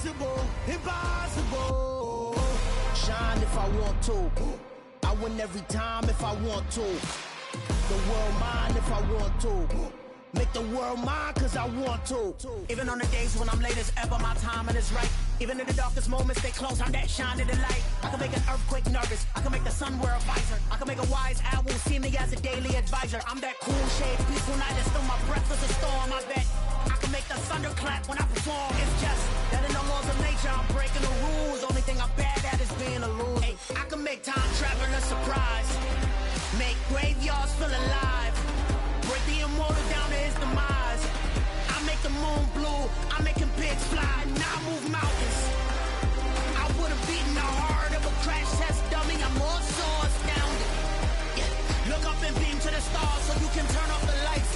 impossible, impossible. Shine if I want to. I win every time if I want to. The world mine if I want to. Make the world mine cause I want to. Even on the days when I'm late as ever, my timing is right. Even in the darkest moments, stay close, I'm that shine in the light. I can make an earthquake nervous, I can make the sun wear a visor. I can make a wise owl see me as a daily advisor. I'm that cool shade, peaceful night, and still my breath is a storm. I bet I can make the thunder clap when I perform. It's just that in the laws of nature, I'm breaking the rules. Only thing I'm bad at is being a loser. Hey, I can make time traveling a surprise. Make graveyards feel alive. Break the immortal down to his demise. I make the moon blue, I'm making pigs fly. Now I move mountains. I would've beaten the heart of a crash test dummy. I'm more so astounded. Yeah. Look up and beam to the stars so you can turn off the lights.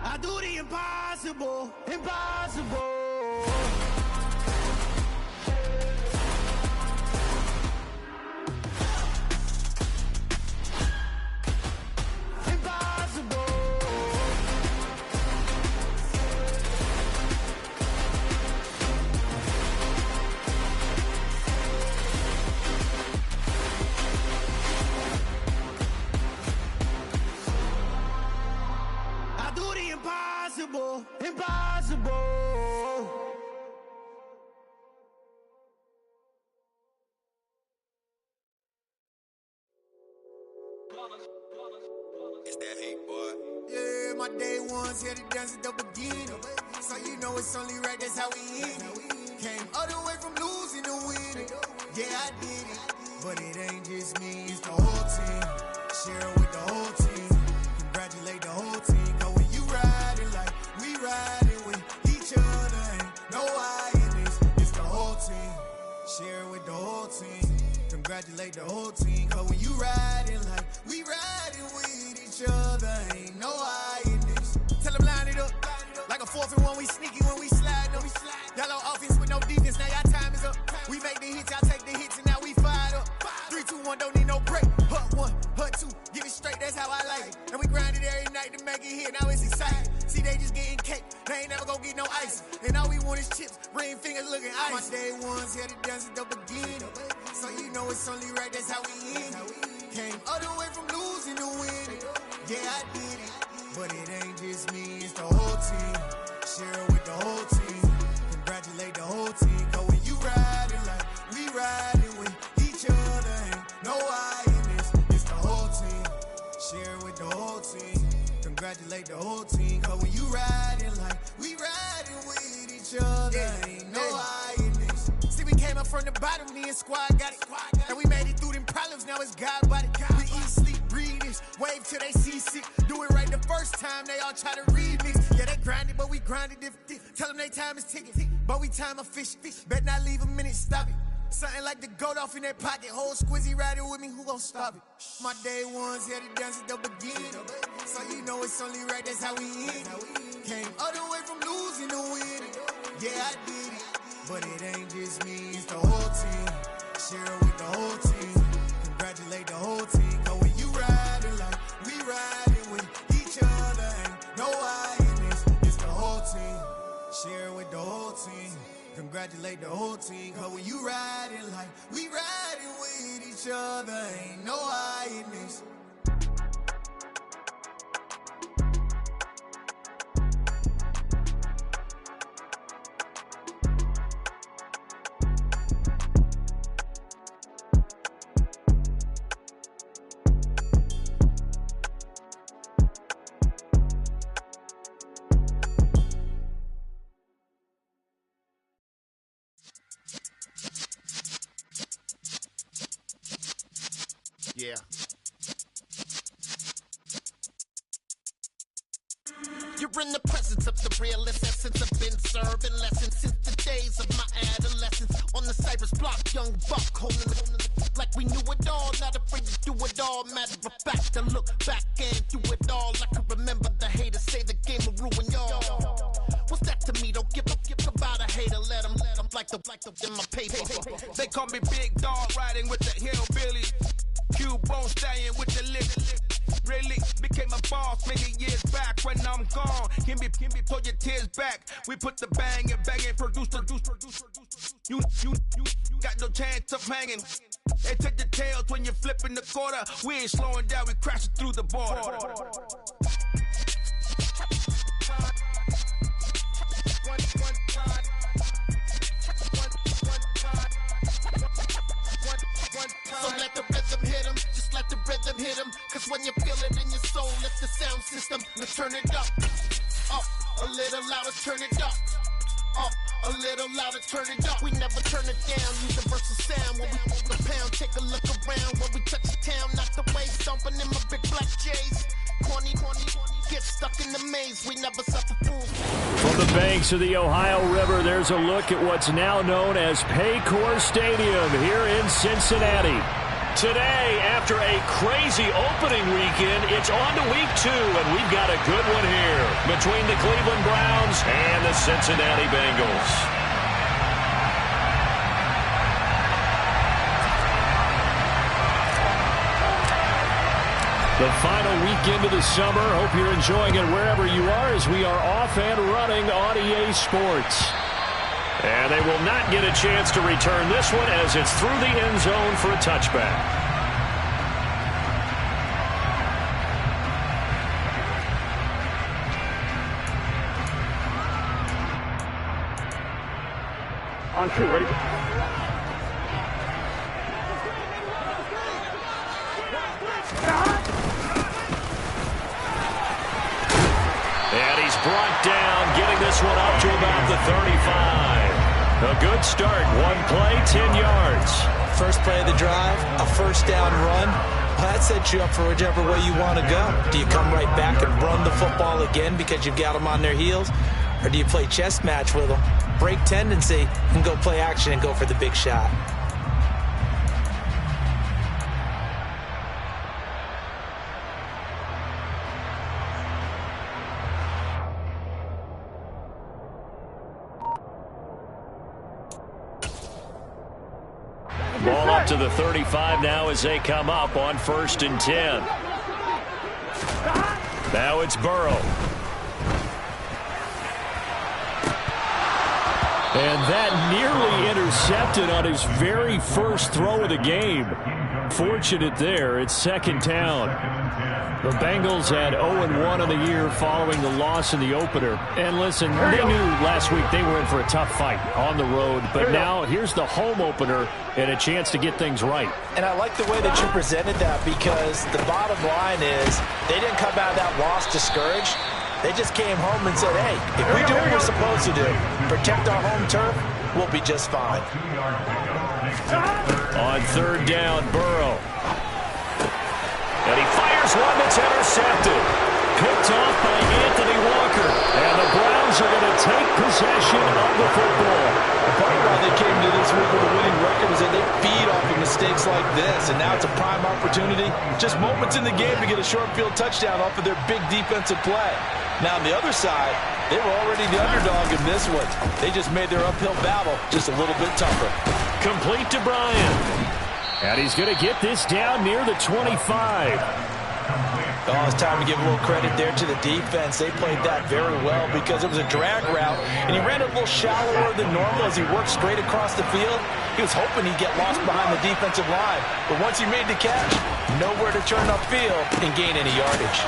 I do the impossible, impossible. Impossible, impossible. It's that hate, boy. Yeah, my day ones here to dance at the beginning. So you know it's only right, that's how we end it. Came all the way from losing to winning. Yeah, I did it. But it ain't just me, it's the whole team. Share it with the whole team. Congratulate the whole team. Cause when you riding like we riding with each other, ain't no I in this. It's the whole team. Share it with the whole team. Congratulate the whole team. Cause when you riding like we riding with each other, ain't no I in this. Tell them line it up. Like a 4th and 1, we sneaky when we slide them. Yellow offense with no defense, now y'all time is up. We make the hits, y'all take the hits, and now we fired up. 3, 2, 1, don't need no break. Hut 1, hut 2, give it straight, that's how I like it. And we grind it every night to make it hit, now it's exciting. See, they just getting cake, they ain't never gonna get no ice. And all we want is chips, ring fingers looking ice. My day ones here to dance at the beginning. So you know it's only right, that's how we end it. Came all the way from losing to winning. Yeah, I did it. But it ain't just me, it's the whole team. Share it with the whole team. Congratulate the whole team. Cause when you riding like we riding with each other, ain't no I in this. It's the whole team. Share it with the whole team. Congratulate the whole team. Cause when you riding like we riding with each other, ain't no I in this. See, we came up from the bottom, me and squad got it. And we made it through them problems, now it's God body. We eat, sleep, breathe this, wave till they seasick. Do it right the first time, they all try to remix. Yeah, they grinded, but we grinded different. Tell them they time is ticking, but we time a fish. Bet not leave a minute, stop it. Something like the goat off in their pocket. Whole squizzy riding with me, who gon' stop it? My day ones here to dance at the beginning. So you know it's only right, that's how we end it. Came all the way from losing to winning. Yeah, I did it. But it ain't just me, it's the whole team. Share it with the whole team. Congratulate the whole team. Cause when you riding like we riding with each other, ain't no I in this. It's the whole team. Share it with the whole team. Congratulate the whole team. Cause when you riding like we riding with each other, ain't no I in this. Yeah. You're in the presence of the realest essence. I've been serving lessons since the days of my adolescence. On the Cypress block, young buck holding it like we knew it all. Not afraid to do it all. Matter of fact, to look back and do it all. I can remember the haters say the game will ruin y'all. What's that to me? Don't give about a hater. Let them like the in my paper. They call me Big Dog, riding with the hillbilly. Cube bone stallion with the lip. Really, many years back when I'm gone. Can be pull your tears back. We put the bang and produce. You got no chance of hanging. They take the tails when you're flipping the quarter. We ain't slowing down, we crashing through the border. So let the rhythm hit him, just let the rhythm hit him. Cause when you feel it in your soul, lift the sound system. Let's turn it up, a little louder, turn it up. A little louder, turn it up. We never turn it down, universal sound. When we move the pound, take a look around. When we touch the town, knock the way, stomping in my big black J's. Corny, get stuck in the maze. We never suffer fools. From the banks of the Ohio River, there's a look at what's now known as Paycor Stadium here in Cincinnati. Today, after a crazy opening weekend, it's on to week 2, and we've got a good one here between the Cleveland Browns and the Cincinnati Bengals. The final weekend of the summer. Hope you're enjoying it wherever you are as we are off and running on EA Sports. And they will not get a chance to return this one as it's through the end zone for a touchback. On 2, ready? And he's brought down, getting this one up to about the 35. A good start. One play, 10 yards. First play of the drive, a first down run. That sets you up for whichever way you want to go. Do you come right back and run the football again because you've got them on their heels? Or do you play chess match with them, break tendency, and go play action and go for the big shot? Ball up to the 35 now as they come up on 1st and 10. Now it's Burrow. And that nearly intercepted on his very first throw of the game. Fortunate there. It's 2nd down. The Bengals had 0-1 on the year following the loss in the opener. And listen, they knew last week they were in for a tough fight on the road. But now here's the home opener and a chance to get things right. And I like the way that you presented that because the bottom line is they didn't come out of that loss discouraged. They just came home and said, hey, if we do what we're supposed to do, protect our home turf, we'll be just fine. On 3rd down, Burrow. And he fires one that's intercepted. Picked off by Anthony Walker. And the Browns are going to take possession of the football. Part of why they came to this week with a winning record is that they feed off of mistakes like this. And now it's a prime opportunity. Just moments in the game to get a short field touchdown off of their big defensive play. Now on the other side, they were already the underdog in this one. They just made their uphill battle just a little bit tougher. Complete to Bryant. And he's going to get this down near the 25. Oh, it's time to give a little credit there to the defense. They played that very well because it was a drag route, and he ran a little shallower than normal as he worked straight across the field. He was hoping he'd get lost behind the defensive line, but once he made the catch, nowhere to turn upfield and gain any yardage.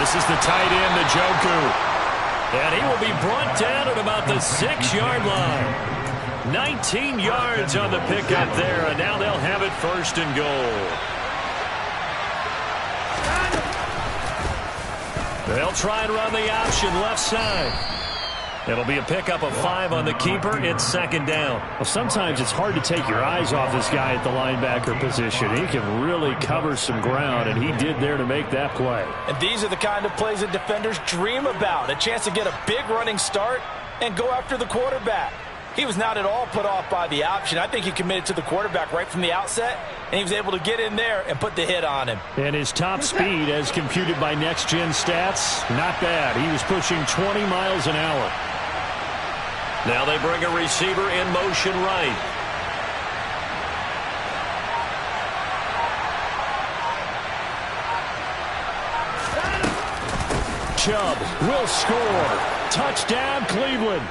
This is the tight end, Njoku. And he will be brought down at about the 6-yard line. 19 yards on the pickup there, and now they'll have it 1st and goal. They'll try and run the option left side. It'll be a pickup of 5 on the keeper. It's 2nd down. Well, sometimes it's hard to take your eyes off this guy at the linebacker position. He can really cover some ground, and he did there to make that play. And these are the kind of plays that defenders dream about. A chance to get a big running start and go after the quarterback. He was not at all put off by the option. I think he committed to the quarterback right from the outset, and he was able to get in there and put the hit on him. And his top speed, as computed by Next Gen Stats, not bad. He was pushing 20 miles an hour. Now they bring a receiver in motion right. Chubb will score. Touchdown, Cleveland.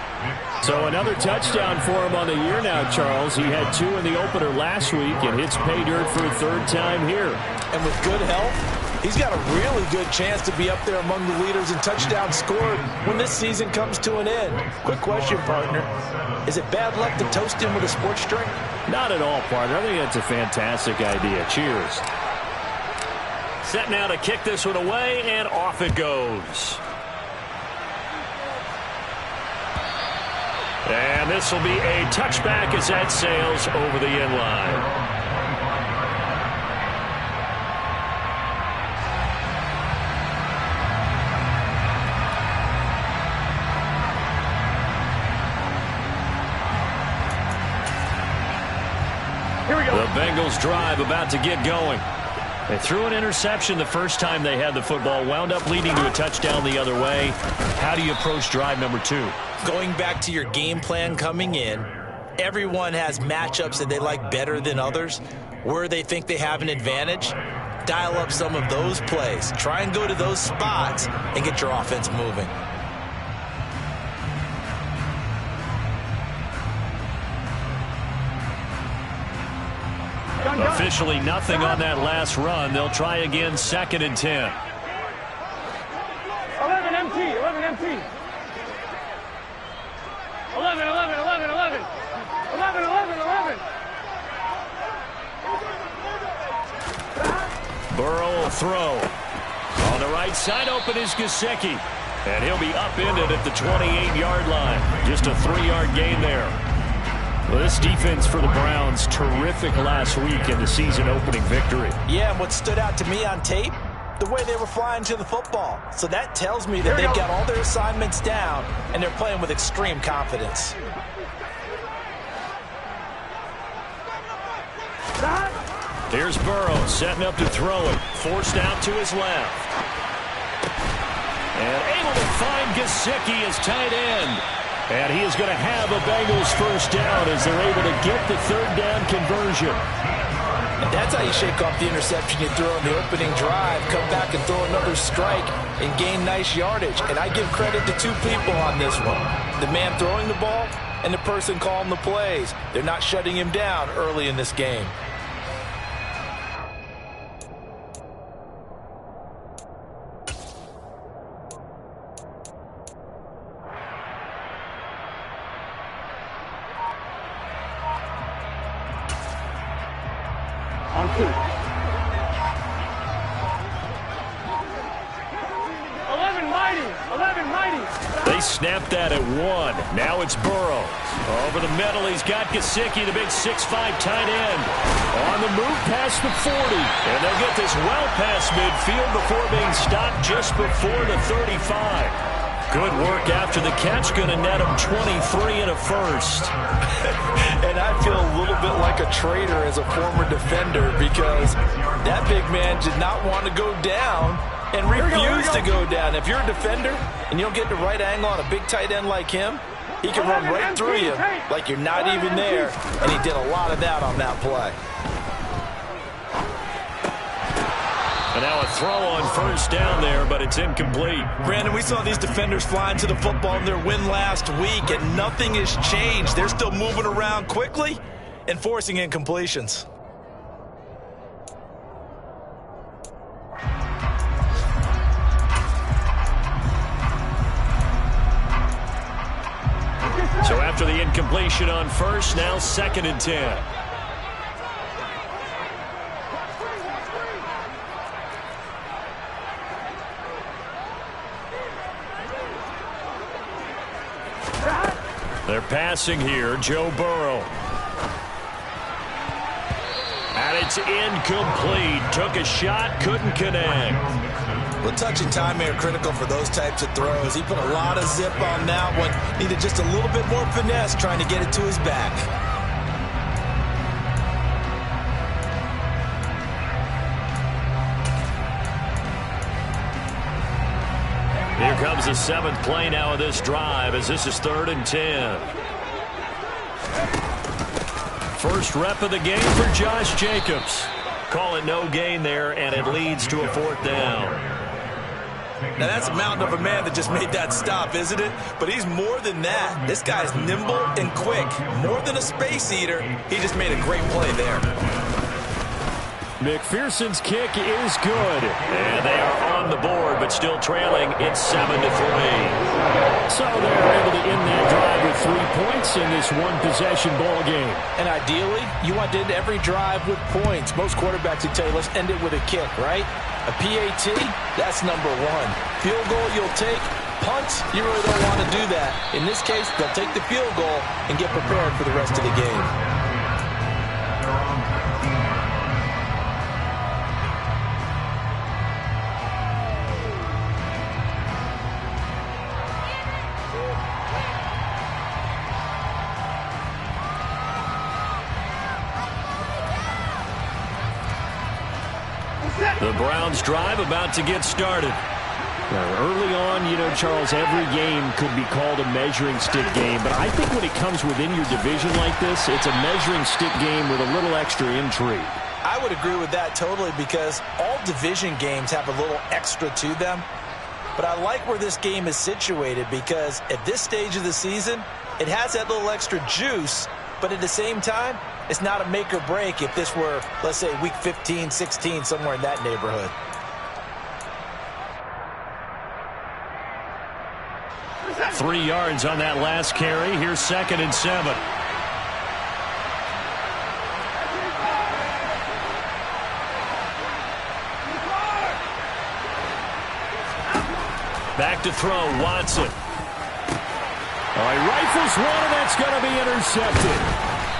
So another touchdown for him on the year now, Charles. He had 2 in the opener last week and hits pay dirt for a 3rd time here. And with good health, he's got a really good chance to be up there among the leaders in touchdowns scored when this season comes to an end. Quick question, partner. Is it bad luck to toast him with a sports drink? Not at all, partner. I think that's a fantastic idea. Cheers. Set now to kick this one away, and off it goes. And this will be a touchback as that sails over the end line. Here we go. The Bengals drive about to get going. They threw an interception the first time they had the football, wound up leading to a touchdown the other way. How do you approach drive number 2? Going back to your game plan coming in, everyone has matchups that they like better than others. Where they think they have an advantage, dial up some of those plays. Try and go to those spots and get your offense moving. Officially nothing on that last run. They'll try again, 2nd and 10. 11 MT, 11 MT. 11, 11, 11, 11. 11, 11, 11. Burrow will throw. On the right side open is Gesicki. And he'll be upended at the 28-yard line. Just a 3-yard gain there. Well, this defense for the Browns, terrific last week in the season-opening victory. Yeah, and what stood out to me on tape, the way they were flying to the football. So that tells me that they've got all their assignments down, and they're playing with extreme confidence. Here's Burrow setting up to throw it. Forced out to his left. And able to find Gesicki as tight end. And he is going to have a Bengals first down as they're able to get the 3rd down conversion. And that's how you shake off the interception you throw in the opening drive, come back and throw another strike and gain nice yardage. And I give credit to 2 people on this one. The man throwing the ball and the person calling the plays. They're not shutting him down early in this game. On 2. 11 mighty. 11 mighty. They snapped that at 1. Now it's Burrow. Over the middle, he's got Gesicki, the big 6'5" tight end. On the move past the 40. And they'll get this well past midfield before being stopped just before the 35. Good work after the catch, going to net him 23 and a first. And I feel a little bit like a traitor as a former defender because that big man did not want to go down and refused to go down. If you're a defender and you don't get the right angle on a big tight end like him, he can run right through you like you're not even there. And he did a lot of that on that play. And now a throw on first down there, but it's incomplete. Brandon, we saw these defenders flying to the football in their win last week, and nothing has changed. They're still moving around quickly and forcing incompletions. So after the incompletion on first, now 2nd and 10. They're passing here, Joe Burrow. And it's incomplete. Took a shot, couldn't connect. Well, touch and time are critical for those types of throws. He put a lot of zip on that one. Needed just a little bit more finesse trying to get it to his back. Here comes the 7th play now of this drive as this is 3rd and 10. First rep of the game for Josh Jacobs. Call it no gain there, and it leads to a 4th down. Now, that's a mountain of a man that just made that stop, isn't it? But he's more than that. This guy's nimble and quick. More than a space eater, he just made a great play there. McPherson's kick is good. And they are on the board, but still trailing. It's 7-3. So they're able to end that drive with 3 points in this one-possession ball game. And ideally, you want to end every drive with points. Most quarterbacks would tell you, let's end it with a kick, right? A PAT, that's number one. Field goal, you'll take. Punt, you really don't want to do that. In this case, they'll take the field goal and get prepared for the rest of the game. The Browns drive about to get started. Now, early on, you know, Charles, every game could be called a measuring stick game. But I think when it comes within your division like this, it's a measuring stick game with a little extra intrigue. I would agree with that totally because all division games have a little extra to them. But I like where this game is situated because at this stage of the season, it has that little extra juice. But at the same time, it's not a make or break if this were, let's say, week 15, 16, somewhere in that neighborhood. Three yards on that last carry. Here's 2nd and 7. Back to throw, Watson. All right, rifles one, and that's going to be intercepted.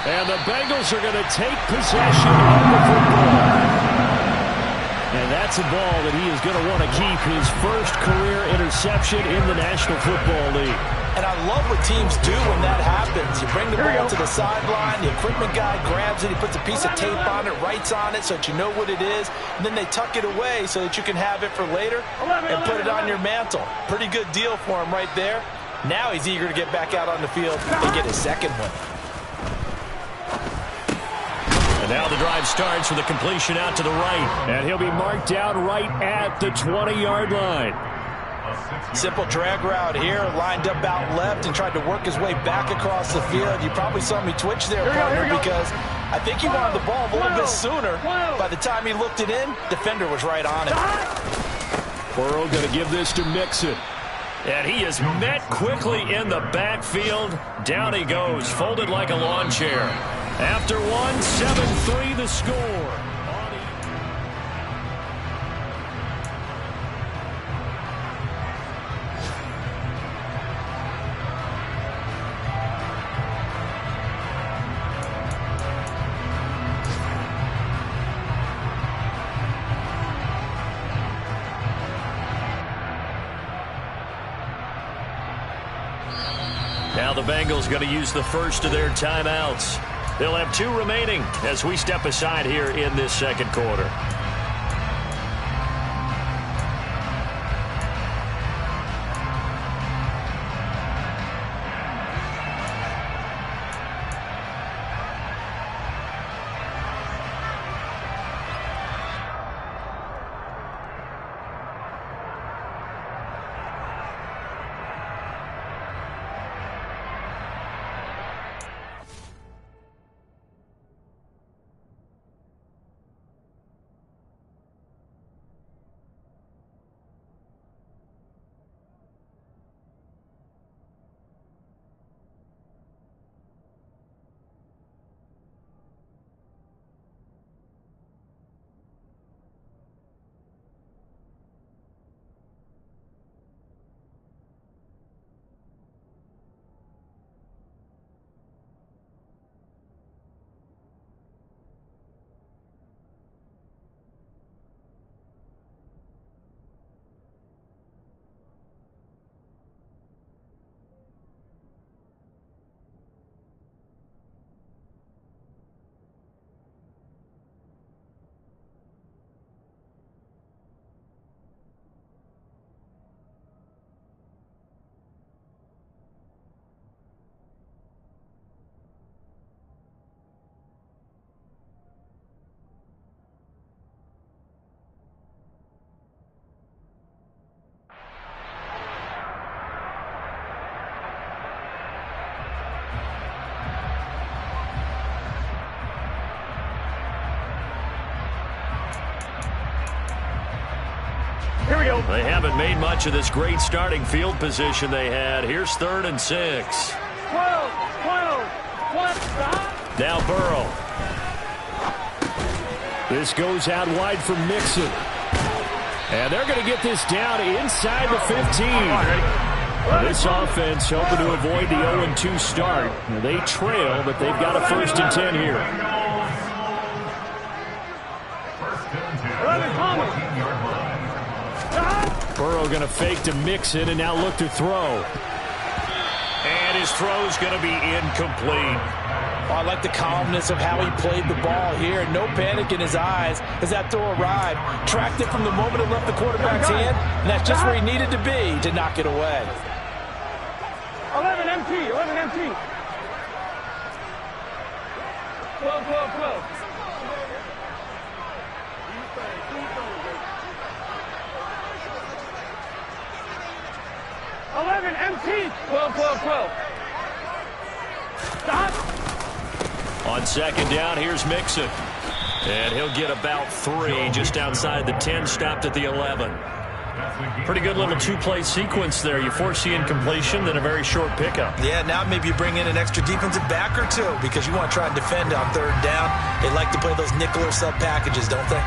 And the Bengals are going to take possession of the football. And that's a ball that he is going to want to keep, his first career interception in the National Football League. And I love what teams do when that happens. You bring the ball to the sideline, the equipment guy grabs it, he puts a piece of tape on it, writes on it so that you know what it is, and then they tuck it away so that you can have it for later and put it on your mantle. Pretty good deal for him right there. Now he's eager to get back out on the field and get his second one. And now the drive starts with a completion out to the right. And he'll be marked down right at the 20-yard line. Simple drag route here, lined up out left and tried to work his way back across the field. You probably saw me twitch there, partner, because I think he wanted the ball a little bit sooner. By the time he looked it in, defender was right on it. Burrow going to give this to Mixon. And he is met quickly in the backfield. Down he goes, folded like a lawn chair. After one, 7-3 the score. Now the Bengals going to use the first of their timeouts. They'll have 2 remaining as we step aside here in this second quarter. Here we go. They haven't made much of this great starting field position they had. Here's 3rd and 6. 12. Stop. Now Burrow. This goes out wide for Mixon. And they're going to get this down inside the 15. This offense hoping to avoid the 0-2 start. They trail, but they've got a 1st and 10 here. 11, Thomas. Burrow going to fake to Mixon and now look to throw. And his throw's going to be incomplete. Oh, I like the calmness of how he played the ball here. No panic in his eyes as that throw arrived. Tracked it from the moment it left the quarterback's hand, and that's just where he needed to be to knock it away. 11 MT. 12. 11 MT. 12. Stop. On 2nd down, here's Mixon. And he'll get about 3 just outside the 10, stopped at the 11. Pretty good little 2-play sequence there. You force the incompletion, then a very short pickup. Yeah, now maybe you bring in an extra defensive back or two because you want to try and defend on 3rd down. They like to play those nickel or sub packages, don't they?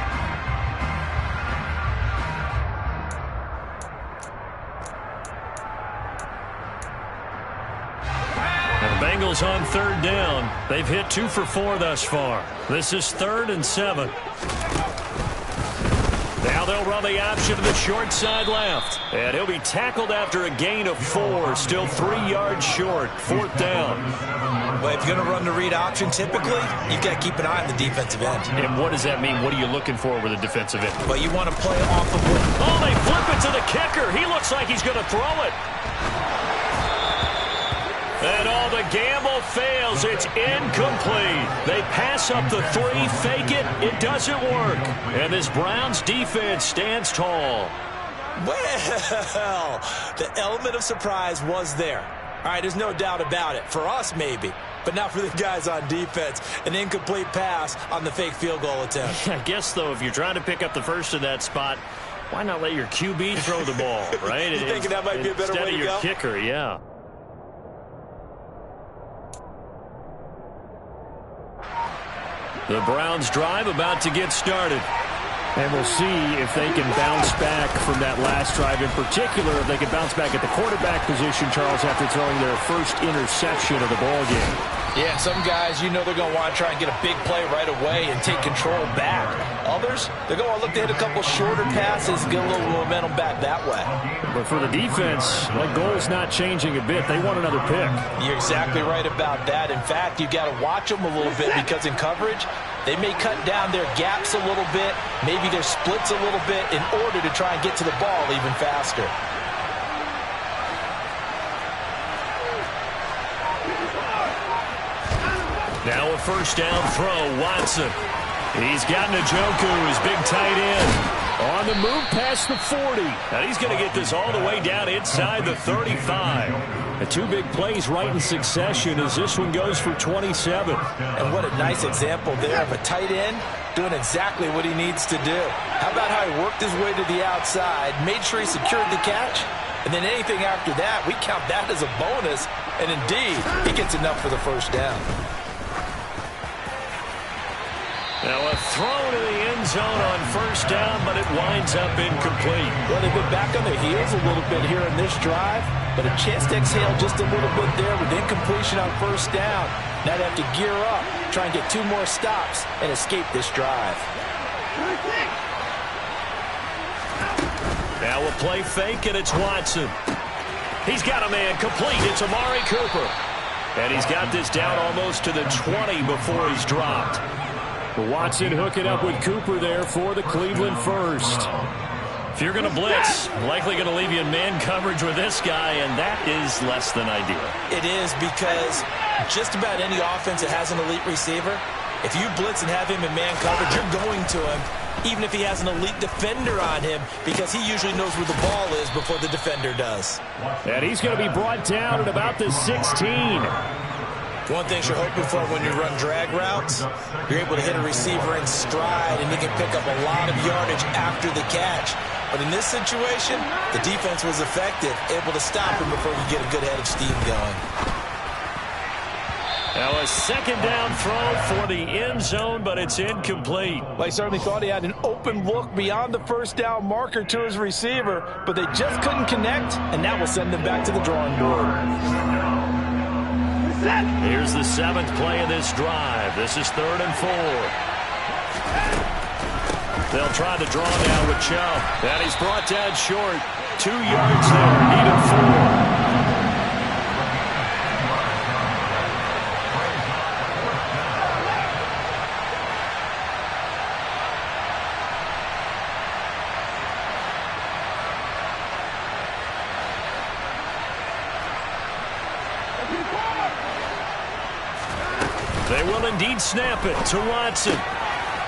Bengals on 3rd down. They've hit 2 for 4 thus far. This is 3rd and 7. Now they'll run the option to the short side left. And he'll be tackled after a gain of 4. Still 3 yards short. 4th down. Well, if you're going to run the read option, typically, you've got to keep an eye on the defensive end. And what does that mean? What are you looking for with a defensive end? Well, you want to play off of what... Oh, they flip it to the kicker. He looks like he's going to throw it. And all the gamble fails. It's incomplete. They pass up the 3, fake it. It doesn't work. And this Browns defense stands tall. Well, the element of surprise was there. All right, there's no doubt about it. For us, maybe. But not for the guys on defense. An incomplete pass on the fake field goal attempt. I guess, though, if you're trying to pick up the 1st in that spot, why not let your QB throw the ball, right? You thinking that might be a better way to go? Instead of your kicker, yeah. The Browns drive about to get started. And we'll see if they can bounce back from that last drive. In particular, if they can bounce back at the quarterback position, Charles, after throwing their 1st interception of the ball game. Yeah, some guys, you know they're going to want to try and get a big play right away and take control back. Others, they're going to look to hit a couple shorter passes, get a little momentum back that way. But for the defense, that goal is not changing a bit. They want another pick. You're exactly right about that. In fact, you've got to watch them a little bit because in coverage, they may cut down their gaps a little bit, maybe their splits a little bit in order to try and get to the ball even faster. Now a 1st down throw, Watson. He's got Njoku, his big tight end. On the move past the 40. And he's going to get this all the way down inside the 35. The 2 big plays right in succession as this one goes for 27. And what a nice example there of a tight end doing exactly what he needs to do. How about how he worked his way to the outside, made sure he secured the catch, and then anything after that, we count that as a bonus. And indeed, he gets enough for the 1st down. Now a throw to the end zone on 1st down, but it winds up incomplete. Well, they've been back on their heels a little bit here in this drive, but a chance to exhale just a little bit there with incompletion on 1st down. Now they have to gear up, try and get 2 more stops, and escape this drive. Now a play fake, and it's Watson. He's got a man complete. It's Amari Cooper. And he's got this down almost to the 20 before he's dropped. Watson hooking up with Cooper there for the Cleveland 1st. If you're going to blitz, likely going to leave you in man coverage with this guy, and that is less than ideal. It is because just about any offense that has an elite receiver, if you blitz and have him in man coverage, you're going to him, even if he has an elite defender on him, because he usually knows where the ball is before the defender does. And he's going to be brought down at about the 16. One thing you're hoping for when you run drag routes, you're able to hit a receiver in stride, and he can pick up a lot of yardage after the catch. But in this situation, the defense was effective, able to stop him before he get a good head of steam going. Now a second down throw for the end zone, but it's incomplete. Well, he certainly thought he had an open look beyond the first down marker to his receiver, but they just couldn't connect, and that will send them back to the drawing board. Here's the 7th play of this drive. This is 3rd and 4. They'll try the draw now with Chubb. And he's brought down short. 2 yards there. Needed 4. They will indeed snap it to Watson.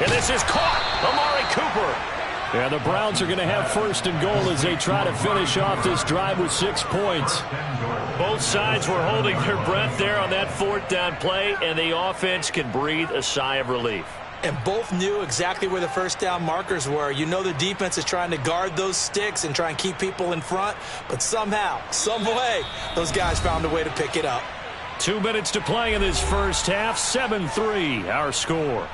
And this is caught. Amari Cooper. And the Browns are going to have 1st and goal as they try to finish off this drive with 6 points. Both sides were holding their breath there on that 4th down play, and the offense can breathe a sigh of relief. And both knew exactly where the first down markers were. You know the defense is trying to guard those sticks and try and keep people in front, but somehow, some way, those guys found a way to pick it up. 2 minutes to play in this first half. 7-3, our score.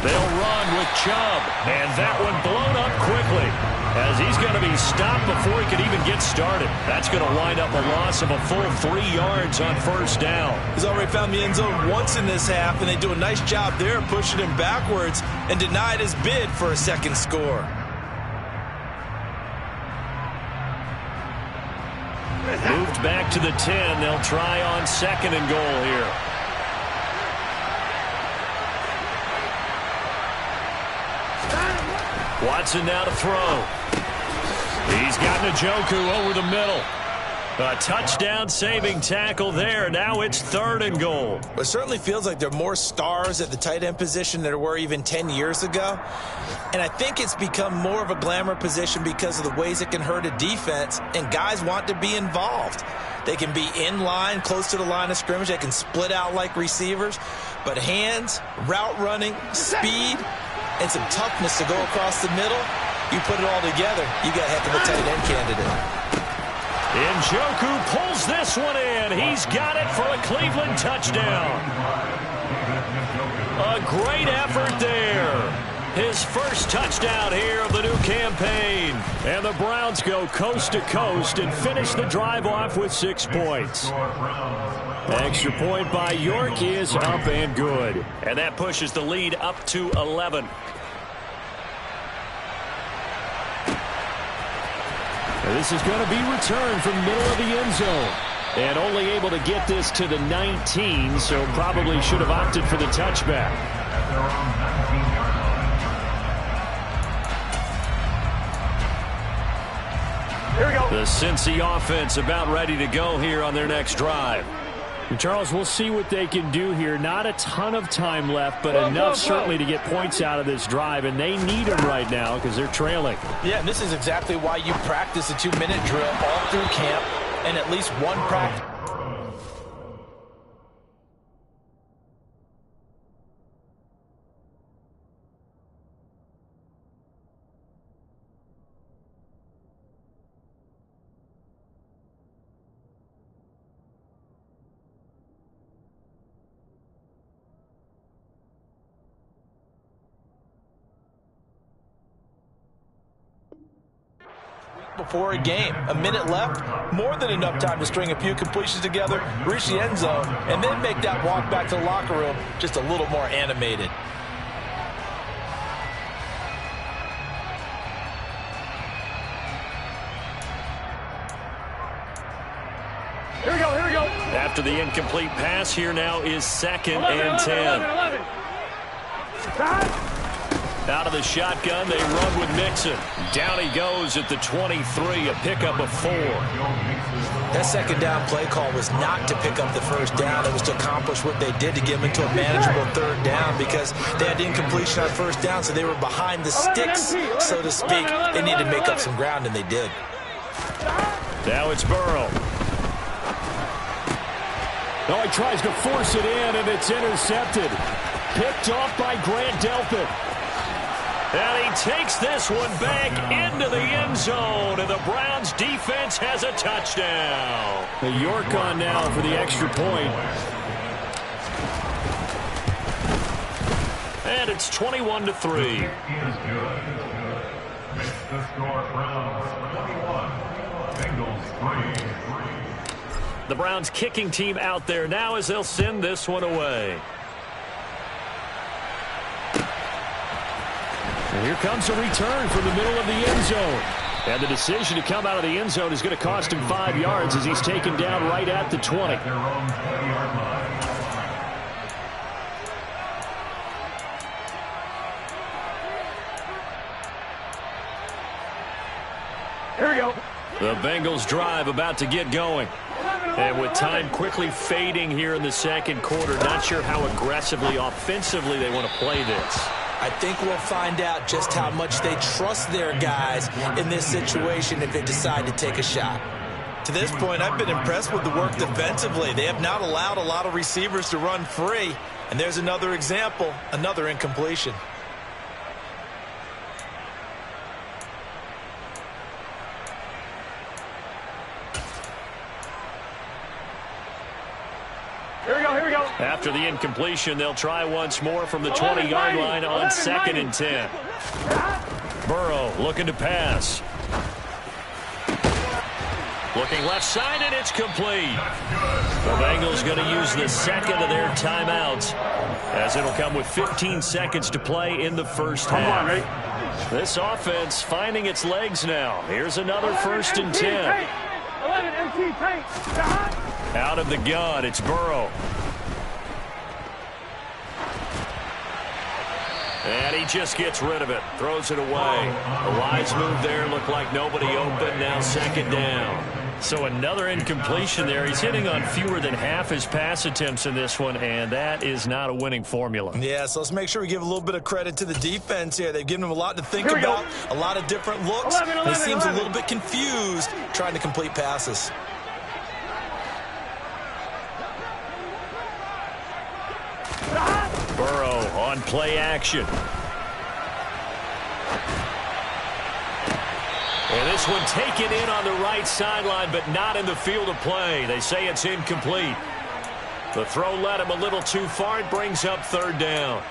They'll run with Chubb, and that one blown up quickly as he's going to be stopped before he can even get started. That's going to wind up a loss of a full 3 yards on 1st down. He's already found the end zone once in this half, and they do a nice job there pushing him backwards and denied his bid for a second score. Moved back to the 10. They'll try on 2nd and goal here. Watson now to throw. He's got Njoku over the middle. A touchdown-saving tackle there. Now it's 3rd and goal. It certainly feels like there are more stars at the tight end position than there were even 10 years ago. And I think it's become more of a glamour position because of the ways it can hurt a defense, and guys want to be involved. They can be in line, close to the line of scrimmage. They can split out like receivers. But hands, route running, speed, and some toughness to go across the middle, you put it all together, you got a heck of a tight end candidate. Njoku pulls this one in. He's got it for a Cleveland touchdown. A great effort there. His first touchdown here of the new campaign. And the Browns go coast to coast and finish the drive off with 6 points. Extra point by York is up and good. And that pushes the lead up to 11. And this is going to be returned from the middle of the end zone. And only able to get this to the 19, so probably should have opted for the touchback. Here we go. The Cincy offense about ready to go here on their next drive. And Charles, we'll see what they can do here. Not a ton of time left, but enough certainly to get points out of this drive, and they need them right now because they're trailing. Yeah, and this is exactly why you practice a 2-minute drill all through camp and at least one practice. Before a game, a minute left, more than enough time to string a few completions together, reach the end zone, and then make that walk back to the locker room just a little more animated. Here we go, here we go. After the incomplete pass, here now is 2nd and 10. 11. Out of the shotgun, they run with Mixon. Down he goes at the 23, a pickup of 4. That second down play call was not to pick up the first down. It was to accomplish what they did to get them into a manageable third down because they had incompletion on first down, so they were behind the sticks, so to speak. They needed to make up some ground, and they did. Now it's Burrow. Oh, he tries to force it in, and it's intercepted. Picked off by Grant Delpit. And he takes this one back into the end zone, and the Browns defense has a touchdown. The York on now for the extra point. And it's 21-3. Makes the score Browns 21, Bengals 3. The Browns kicking team out there now as they'll send this one away. And here comes a return from the middle of the end zone. And the decision to come out of the end zone is going to cost him 5 yards as he's taken down right at the 20. Their own 20-yard line. Here we go. The Bengals drive about to get going. And with time quickly fading here in the second quarter, not sure how aggressively, offensively they want to play this. I think we'll find out just how much they trust their guys in this situation if they decide to take a shot. To this point, I've been impressed with the work defensively. They have not allowed a lot of receivers to run free. And there's another example, another incompletion. Here we go. After the incompletion, they'll try once more from the 20-yard line on 2nd and 10. Burrow looking to pass. Looking left side, and it's complete. The Bengals going to use the second of their timeouts, as it'll come with 15 seconds to play in the first half. This offense finding its legs now. Here's another 1st and 10. 11 MT tank. Out of the gun, it's Burrow. And he just gets rid of it, throws it away. A wise move there, looked like nobody open, now 2nd down. So another incompletion there. He's hitting on fewer than half his pass attempts in this one, and that is not a winning formula. Yeah, so let's make sure we give a little bit of credit to the defense here. They've given him a lot to think about, a lot of different looks. 11, he seems a little bit confused trying to complete passes. Burrow on play action. And this one taken in on the right sideline, but not in the field of play. They say it's incomplete. The throw led him a little too far. It brings up 3rd down.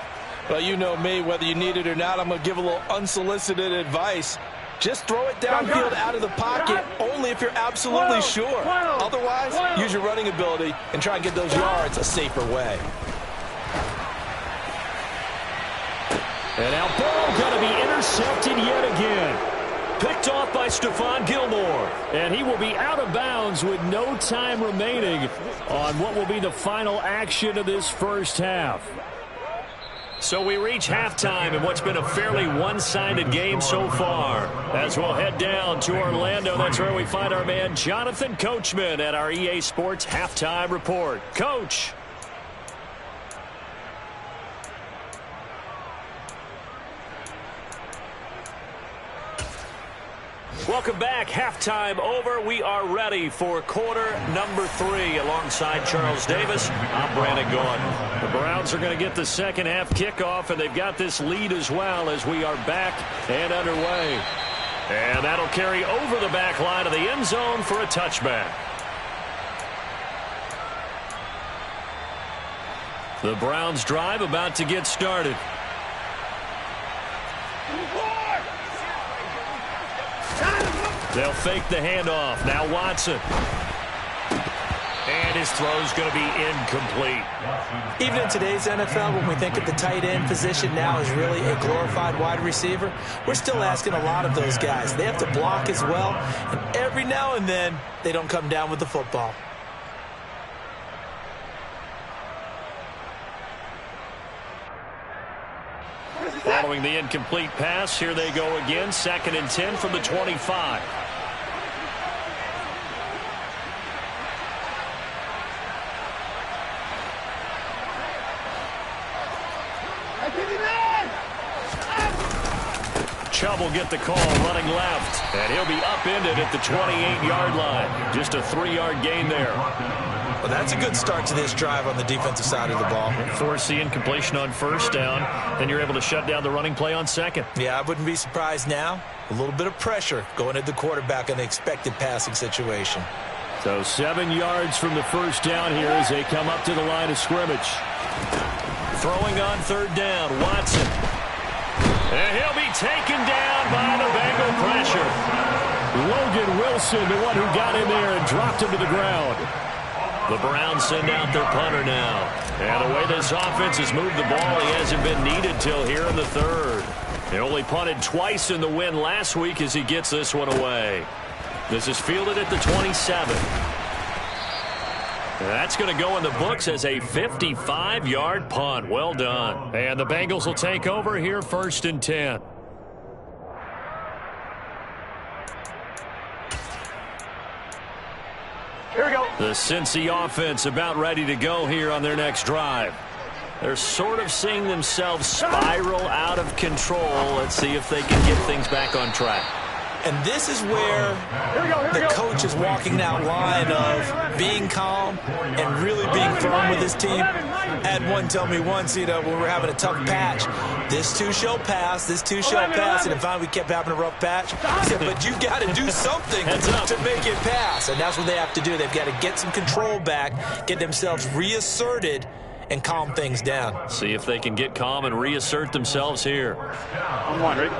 Well, you know me, whether you need it or not, I'm going to give a little unsolicited advice. Just throw it downfield out of the pocket, only if you're absolutely sure. Otherwise, use your running ability and try and get those yards a safer way. And now Burrow going to be intercepted yet again. Picked off by Stephon Gilmore. And he will be out of bounds with no time remaining on what will be the final action of this first half. So we reach halftime in what's been a fairly one-sided game so far. As we'll head down to Orlando, that's where we find our man Jonathan Coachman at our EA Sports Halftime Report. Coach. Welcome back. Halftime over. We are ready for quarter number 3 alongside Charles Davis. I'm Brandon Gaudin. The Browns are going to get the second half kickoff, and they've got this lead as well as we are back and underway. And that'll carry over the back line of the end zone for a touchback. The Browns drive about to get started. They'll fake the handoff. Now Watson. And his throw's going to be incomplete. Even in today's NFL, when we think of the tight end position now as really a glorified wide receiver, we're still asking a lot of those guys. They have to block as well, and every now and then, they don't come down with the football. Following Throwing the incomplete pass. Here they go again. 2nd and 10 from the 25. Chubb will get the call running left, and he'll be upended at the 28-yard line. Just a 3-yard gain there. Well, that's a good start to this drive on the defensive side of the ball. Force the incompletion on 1st down, then you're able to shut down the running play on 2nd. Yeah, I wouldn't be surprised now. A little bit of pressure going at the quarterback in the expected passing situation. So 7 yards from the 1st down here as they come up to the line of scrimmage. Throwing on 3rd down, Watson. And he'll be taken down by the Bengal pressure. Logan Wilson, the one who got in there and dropped him to the ground. The Browns send out their punter now. And the way this offense has moved the ball, he hasn't been needed till here in the 3rd. He only punted twice in the win last week as he gets this one away. This is fielded at the 27. That's going to go in the books as a 55-yard punt. Well done. And the Bengals will take over here 1st and 10. Here we go. The Cincy offense about ready to go here on their next drive. They're sort of seeing themselves spiral out of control. Let's see if they can get things back on track. And this is where the coach is walking that line of being calm and really being firm with his team. I had one tell me once, when we were having a tough patch, this too shall pass, this too shall pass, and finally we kept having a rough patch. He said, but you got to do something to make it pass, and that's what they have to do. They've got to get some control back, get themselves reasserted, and calm things down. See if they can get calm and reassert themselves here. I'm wondering.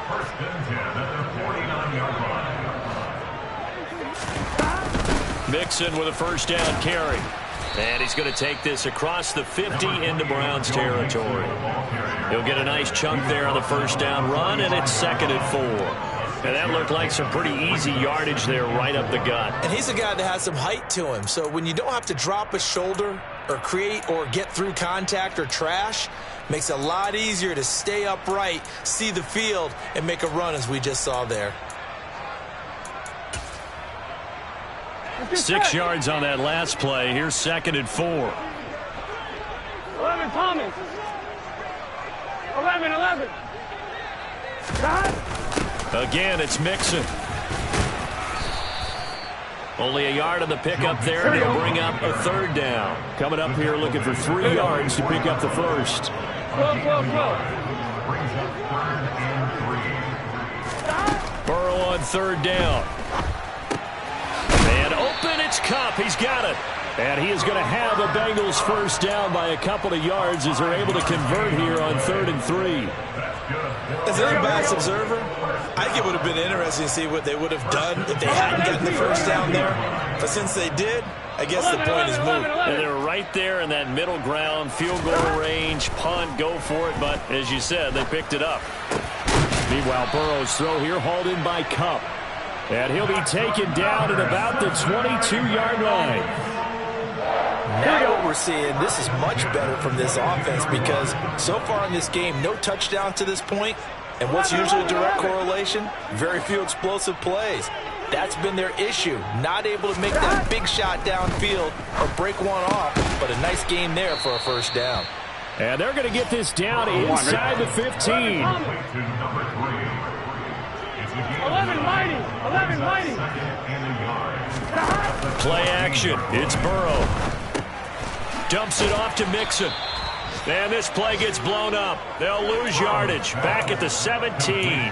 1st and 10 at the 49-yard line. Mixon with a 1st down carry. And he's going to take this across the 50 into Browns territory. He'll get a nice chunk there on the 1st down run, and it's 2nd and 4. And that looked like some pretty easy yardage there right up the gut. And he's a guy that has some height to him. So when you don't have to drop a shoulder or create or get through contact or trash, makes it a lot easier to stay upright, see the field, and make a run as we just saw there. 6 yards on that last play. Here's 2nd and 4. 11, Thomas. 11. Again, it's Mixon. Only a yard on the pickup there, and they'll bring up a 3rd down. Coming up here looking for 3 yards to pick up the 1st. Burrow on 3rd down. And open, it's Kupp. He's got it. And he is going to have the Bengals 1st down by a couple of yards as they're able to convert here on 3rd and 3. As an unbiased observer, I think it would have been interesting to see what they would have done if they hadn't gotten the 1st down there. But since they did, I guess the point is moot. And they're right there in that middle ground, field goal range, punt, go for it. But as you said, they picked it up. Meanwhile, Burrow's throw here hauled in by Kupp. And he'll be taken down at about the 22-yard line. Now what we're seeing, this is much better from this offense because so far in this game, no touchdown to this point. And what's usually a direct correlation? Very few explosive plays. That's been their issue. Not able to make that big shot downfield or break one off, but a nice game there for a 1st down. And they're going to get this down inside the 15. 11 mighty. Play action. It's Burrow. Dumps it off to Mixon. And this play gets blown up. They'll lose yardage. Back at the 17.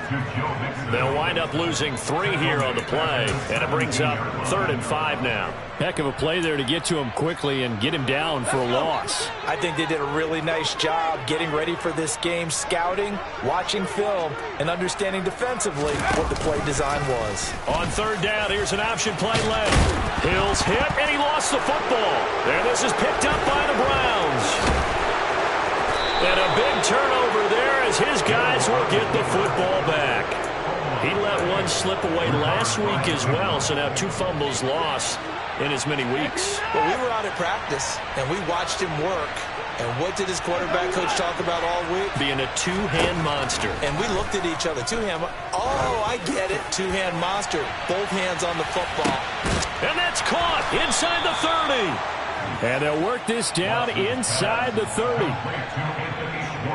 They'll wind up losing 3 here on the play. And it brings up 3rd and 5 now. Heck of a play there to get to him quickly and get him down for a loss. I think they did a really nice job getting ready for this game, scouting, watching film, and understanding defensively what the play design was. On 3rd down, here's an option play left. Hill's hit, and he lost the football. And this is picked up by the Browns. And a big turnover there as his guys will get the football back. He let one slip away last week as well, so now 2 fumbles lost in as many weeks. Well, we were out at practice, and we watched him work And what did his quarterback coach talk about all week? Being a two-hand monster. And we looked at each other. Two-hand. Oh, I get it. Two-hand monster. Both hands on the football. And that's caught inside the 30. And they'll work this down inside the 30.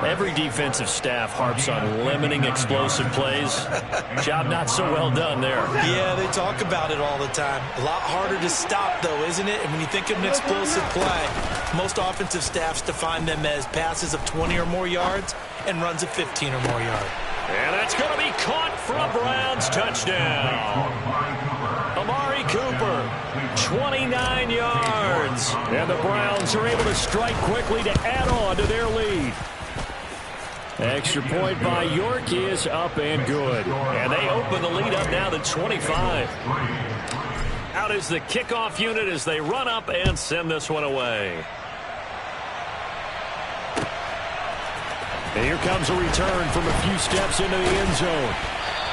Every defensive staff harps on limiting explosive plays. Job not so well done there. Yeah, they talk about it all the time. A lot harder to stop, though, isn't it? And when you think of an explosive play, most offensive staffs define them as passes of 20 or more yards and runs of 15 or more yards. And that's going to be caught for a Browns touchdown. Amari Cooper, 29 yards. And the Browns are able to strike quickly to add on to their lead. Extra point by York is up and good. And they open the lead up now to 25. Out is the kickoff unit as they run up and send this one away. And here comes a return from a few steps into the end zone.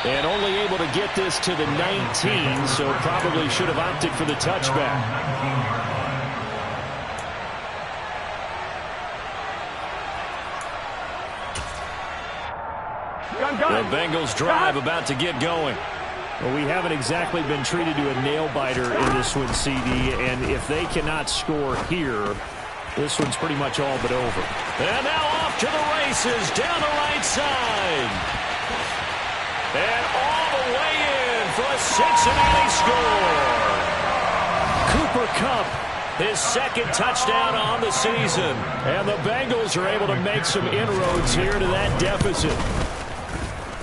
And only able to get this to the 19, so probably should have opted for the touchback. The Bengals drive about to get going. Well, we haven't exactly been treated to a nail-biter in this one, CD, and if they cannot score here, this one's pretty much all but over. And now off to the races down the right side. And all the way in for a Cincinnati score. Cooper Kupp, his second touchdown on the season. And the Bengals are able to make some inroads here to that deficit.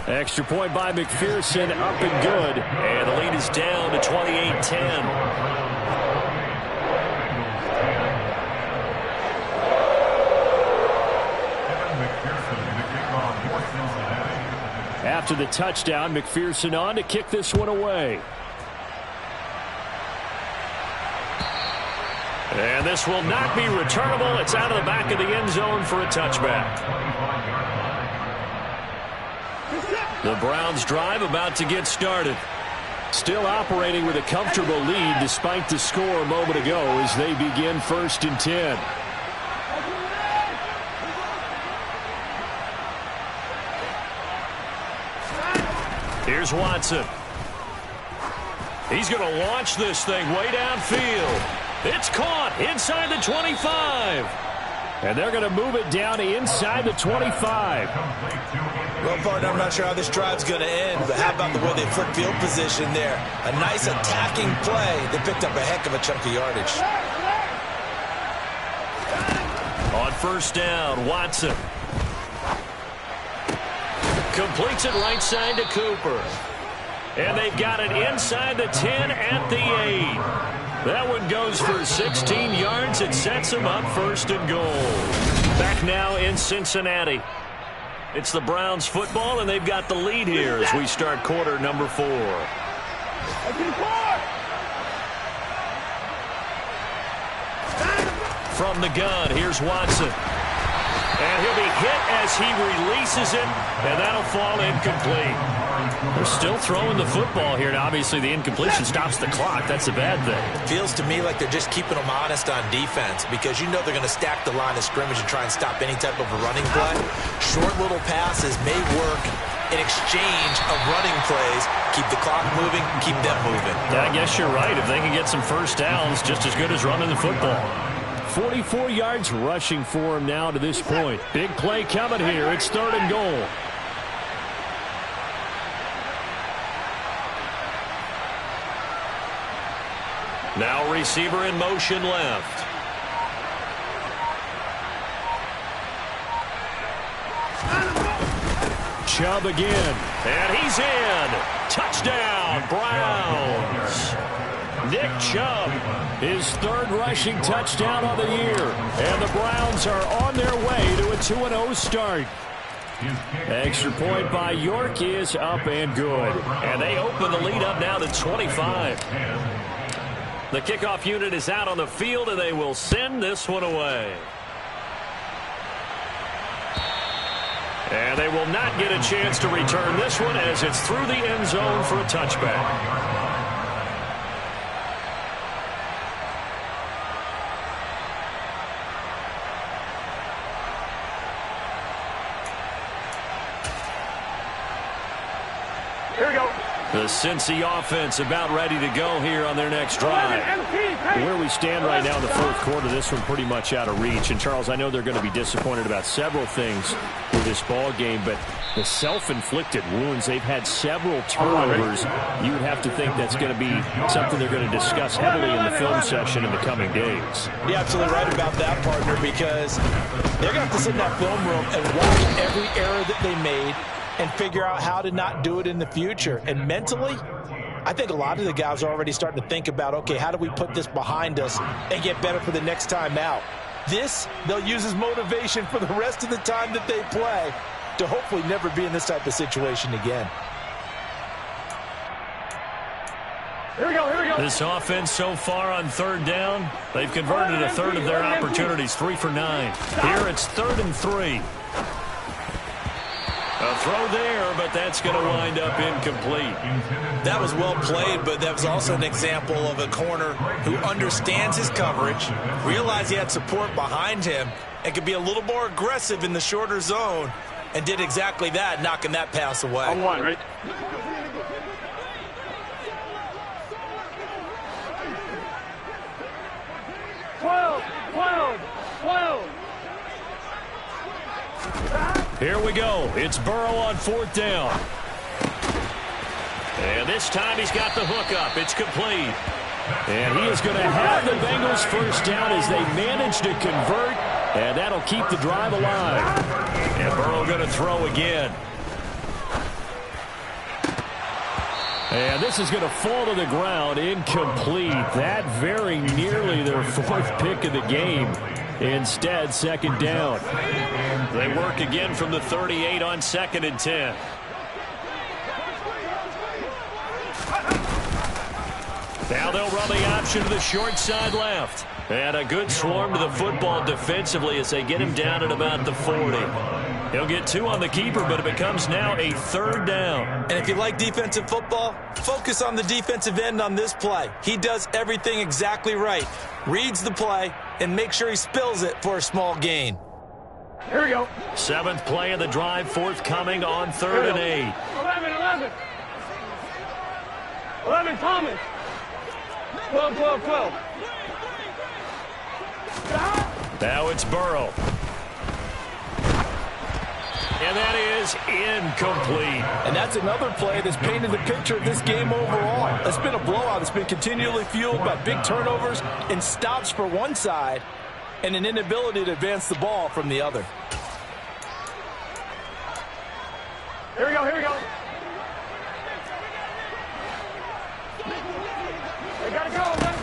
Extra point by McPherson, up and good. And the lead is down to 28-10. After the touchdown, McPherson on to kick this one away. And this will not be returnable. It's out of the back of the end zone for a touchback. The Browns drive about to get started. Still operating with a comfortable lead despite the score a moment ago as they begin 1st and 10. Here's Watson. He's going to launch this thing way downfield. It's caught inside the 25. And they're going to move it down inside the 25. Well, partner, I'm not sure how this drive's going to end, but how about the way they flip field position there? A nice attacking play. They picked up a heck of a chunk of yardage. On 1st down, Watson. Completes it right side to Cooper. And they've got it inside the 10 at the 8. That one goes for 16 yards. It sets them up 1st and goal. Back now in Cincinnati. It's the Browns football, and they've got the lead here as we start quarter number 4. From the gun, here's Watson. And he'll be hit as he releases it, and that'll fall incomplete. They're still throwing the football here, and obviously the incompletion stops the clock. That's a bad thing. It feels to me like they're just keeping them honest on defense because you know they're going to stack the line of scrimmage and try and stop any type of a running play. Short little passes may work in exchange of running plays. Keep the clock moving, keep them moving. Yeah, I guess you're right. If they can get some first downs, just as good as running the football. 44 yards rushing for him now to this point. Big play coming here. It's 3rd and goal. Now receiver in motion left. Chubb again. And he's in. Touchdown, Browns. Nick Chubb, his 3rd rushing touchdown of the year. And the Browns are on their way to a 2-0 start. Extra point by York is up and good. And they open the lead up now to 25. The kickoff unit is out on the field, and they will send this one away. And they will not get a chance to return this one as it's through the end zone for a touchback. Here we go. The Cincy offense about ready to go here on their next drive. Where we stand right now in the fourth quarter, this one pretty much out of reach. And, Charles, I know they're going to be disappointed about several things with this ball game, but the self-inflicted wounds, they've had several turnovers. You would have to think that's going to be something they're going to discuss heavily in the film session in the coming days. You're absolutely right about that, partner, because they're going to have to sit in that film room and watch every error that they made and figure out how to not do it in the future. And mentally, I think a lot of the guys are already starting to think about, okay, how do we put this behind us and get better for the next time out? This, they'll use as motivation for the rest of the time that they play to hopefully never be in this type of situation again. Here we go, here we go. This offense so far on third down, they've converted a third of their opportunities, 3 for 9. Here it's 3rd and 3. A throw there, but that's going to wind up incomplete. That was well played, but that was also an example of a corner who understands his coverage, realized he had support behind him, and could be a little more aggressive in the shorter zone, and did exactly that, knocking that pass away. On one, right? Here we go. It's Burrow on 4th down. And this time he's got the hook up. It's complete. And he is going to have the Bengals first down as they manage to convert. And that'll keep the drive alive. And Burrow going to throw again. And this is going to fall to the ground. Incomplete. That very nearly their 4th pick of the game. Instead, 2nd down. They work again from the 38 on 2nd and 10. Now they'll run the option to the short side left. And a good swarm to the football defensively as they get him down at about the 40. He'll get 2 on the keeper, but it becomes now a 3rd down. And if you like defensive football, focus on the defensive end on this play. He does everything exactly right. Reads the play and makes sure he spills it for a small gain. Here we go. 7th play of the drive, forthcoming on 3rd and 8. 11, Thomas. 12. Now it's Burrow. And that is incomplete. And that's another play that's painted the picture of this game overall. It's been a blowout. It's been continually fueled by big turnovers and stops for one side and an inability to advance the ball from the other. Here we go. They gotta go, man.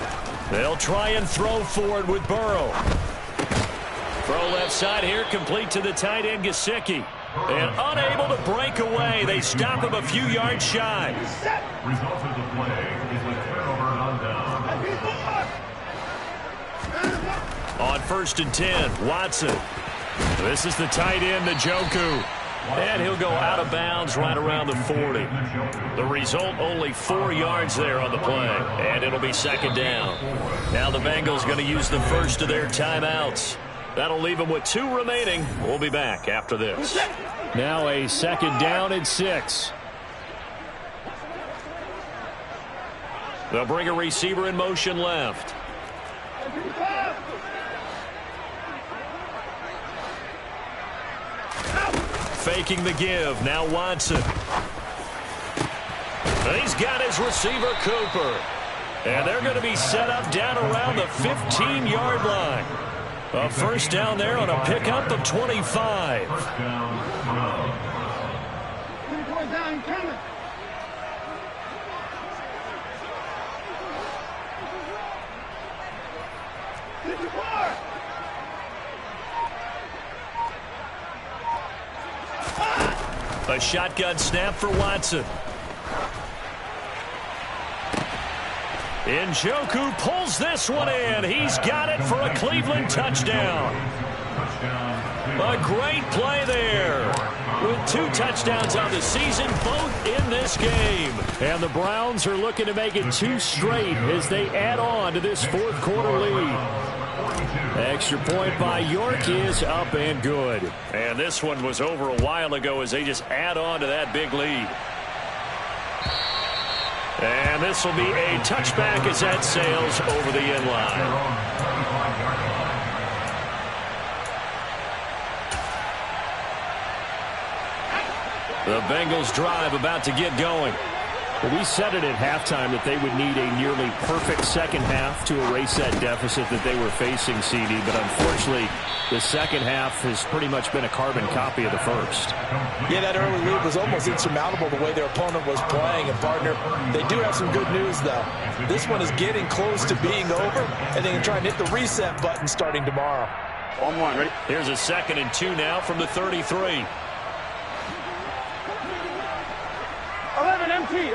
They'll try and throw forward with Burrow. Throw left side here, complete to the tight end, Gesicki. And unable to break away. They stop him a few yards shy. Result of the play is a turnover on down. On 1st and 10, Watson. This is the tight end, Njoku. And he'll go out of bounds right around the 40. The result, only 4 yards there on the play. And it'll be 2nd down. Now the Bengals going to use the first of their timeouts. That'll leave them with 2 remaining. We'll be back after this. Now a 2nd down and 6. They'll bring a receiver in motion left. Faking the give. Now Watson. He's got his receiver, Cooper. And they're going to be set up down around the 15-yard line. A first down there on a pickup of 25. First down, Browns. A shotgun snap for Watson. Njoku pulls this one in. He's got it for a Cleveland touchdown. A great play there. With 2 touchdowns on the season, both in this game. And the Browns are looking to make it 2 straight as they add on to this 4th quarter lead. Extra point by York is up and good. And this one was over a while ago as they just add on to that big lead. this will be a touchback as that sails over the end line. The Bengals drive about to get going. Well, we said it at halftime that they would need a nearly perfect second half to erase that deficit that they were facing, CD. But unfortunately, the second half has pretty much been a carbon copy of the first. Yeah, that early lead was almost insurmountable the way their opponent was playing. And, partner, they do have some good news, though. This one is getting close to being over, and they can try and hit the reset button starting tomorrow. 1-1, ready? Here's a 2nd and 2 now from the 33. 11 MT.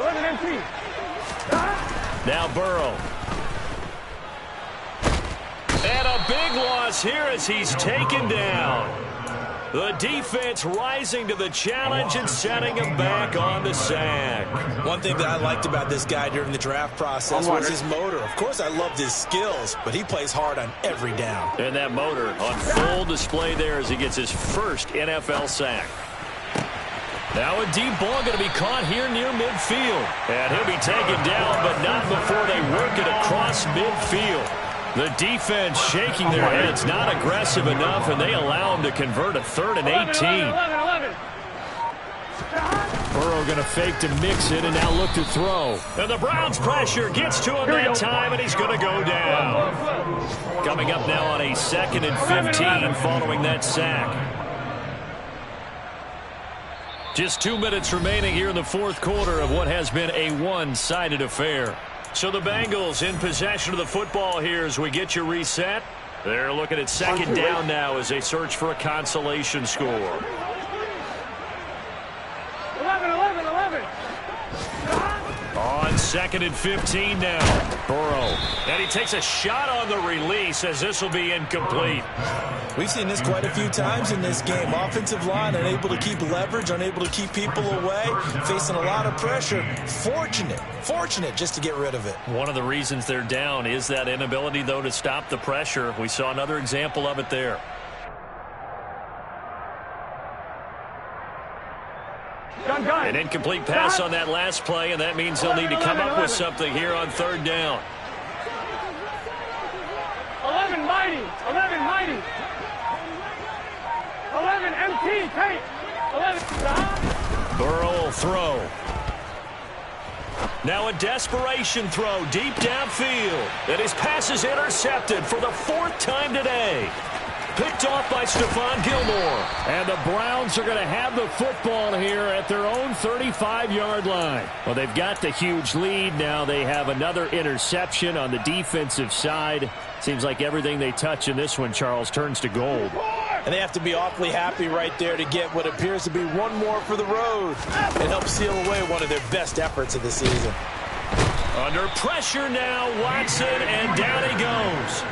Now Burrow. And a big loss here as he's taken down. The defense rising to the challenge and setting him back on the sack. One thing that I liked about this guy during the draft process was his motor. Of course, I loved his skills, but he plays hard on every down. And that motor on full display there as he gets his first NFL sack. Now a deep ball going to be caught here near midfield. And he'll be taken down, but not before they work it across midfield. The defense shaking their heads, not aggressive enough, and they allow him to convert a 3rd and 18. 11. Burrow going to fake to mix it and now look to throw. And the Browns pressure gets to him that time, and he's going to go down. Coming up now on a 2nd and 15 following that sack. Just 2 minutes remaining here in the fourth quarter of what has been a one-sided affair. So the Bengals in possession of the football here as we get you reset. They're looking at 2nd down now as they search for a consolation score. 11. On 2nd and 15 now. Burrow. And he takes a shot on the release as this will be incomplete. We've seen this quite a few times in this game. Offensive line unable to keep leverage, unable to keep people away, facing a lot of pressure. Fortunate just to get rid of it. One of the reasons they're down is that inability, though, to stop the pressure. We saw another example of it there. An incomplete pass on that last play, and that means they'll need to come up with something here on 3rd down. 11 mighty. 11 MT, tape. 11. Burrow will throw. Now a desperation throw deep downfield. And his pass is intercepted for the 4th time today. Picked off by Stephon Gilmore. And the Browns are going to have the football here at their own 35-yard line. Well, they've got the huge lead. Now they have another interception on the defensive side. Seems like everything they touch in this one, Charles, turns to gold. And they have to be awfully happy right there to get what appears to be one more for the road and help seal away one of their best efforts of the season. Under pressure now, Watson, and down he goes.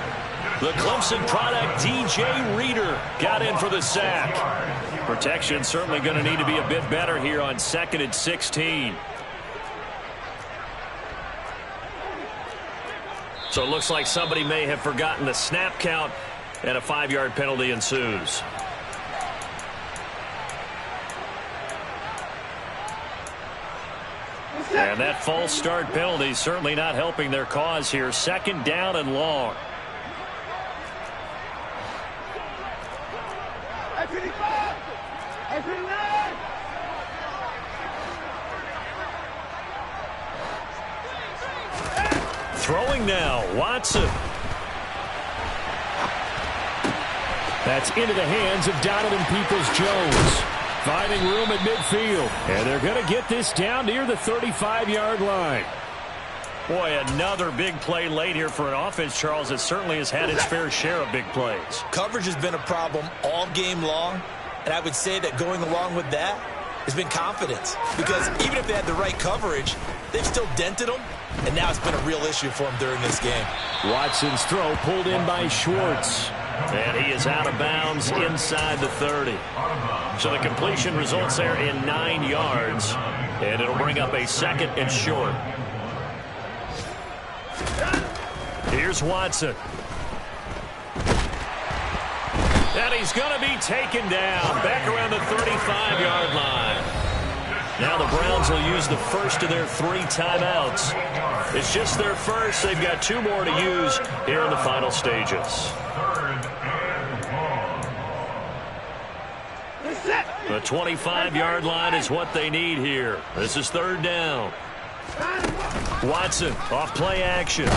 The Clemson product, DJ Reader, got in for the sack. Protection certainly going to need to be a bit better here on 2nd and 16. So it looks like somebody may have forgotten the snap count, and a 5-yard penalty ensues. And that false start penalty certainly not helping their cause here. 2nd down and long. Throwing now, Watson. That's into the hands of Donovan Peoples-Jones. Finding room at midfield. And they're going to get this down near the 35-yard line. Boy, another big play late here for an offense, Charles, that certainly has had its fair share of big plays. Coverage has been a problem all game long, and I would say that going along with that has been confidence. Because even if they had the right coverage, they've still dented them, and now it's been a real issue for them during this game. Watson's throw pulled in by Schwartz. And he is out of bounds inside the 30. So the completion results there in 9 yards, and it'll bring up a 2nd and short. Here's Watson. And he's going to be taken down back around the 35-yard line. Now the Browns will use the first of their 3 timeouts. It's just their first. They've got 2 more to use here in the final stages. The 25-yard line is what they need here. This is 3rd down. Watson off play action.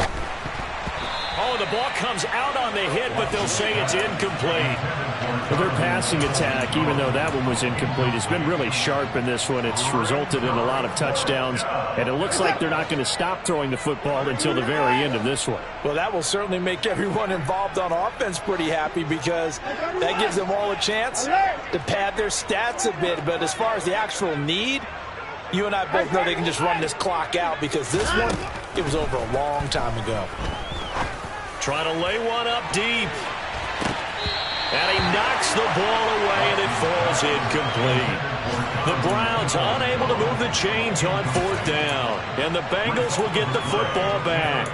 Oh, the ball comes out on the hit, but they'll say it's incomplete. Well, their passing attack, even though that one was incomplete, has been really sharp in this one. It's resulted in a lot of touchdowns, and it looks like they're not going to stop throwing the football until the very end of this one. Well, that will certainly make everyone involved on offense pretty happy because that gives them all a chance to pad their stats a bit. But as far as the actual need, you and I both know they can just run this clock out because this one, it was over a long time ago. Trying to lay one up deep. And he knocks the ball away, and it falls incomplete. The Browns unable to move the chains on 4th down. And the Bengals will get the football back.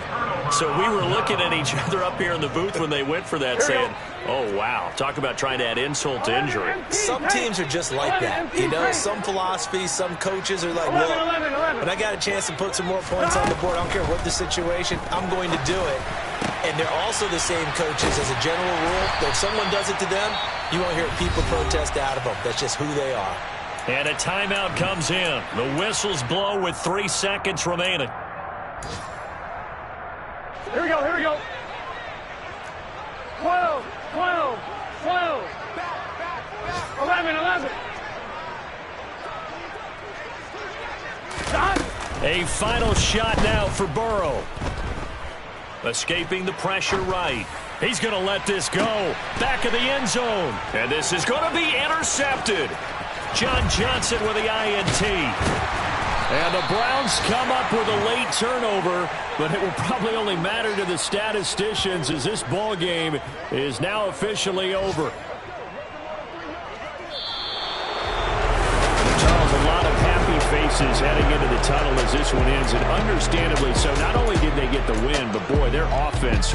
So we were looking at each other up here in the booth when they went for that, saying, oh, wow, talk about trying to add insult to injury. Some teams are just like that. You know, some philosophies, some coaches are like, look, when I got a chance to put some more points on the board, I don't care what the situation, I'm going to do it. And they're also the same coaches as a general rule. That if someone does it to them, you won't hear people protest out of them. That's just who they are. And a timeout comes in. The whistles blow with 3 seconds remaining. Here we go, here we go. 12, 12, 12. 11, 11. Done. A final shot now for Burrow. Escaping the pressure right. He's going to let this go. Back of the end zone. And this is going to be intercepted. John Johnson with the INT. And the Browns come up with a late turnover, but it will probably only matter to the statisticians as this ball game is now officially over. Charles, a lot of happy faces heading into the tunnel as this one ends, and understandably so. Not only did they get the win, but boy, their offense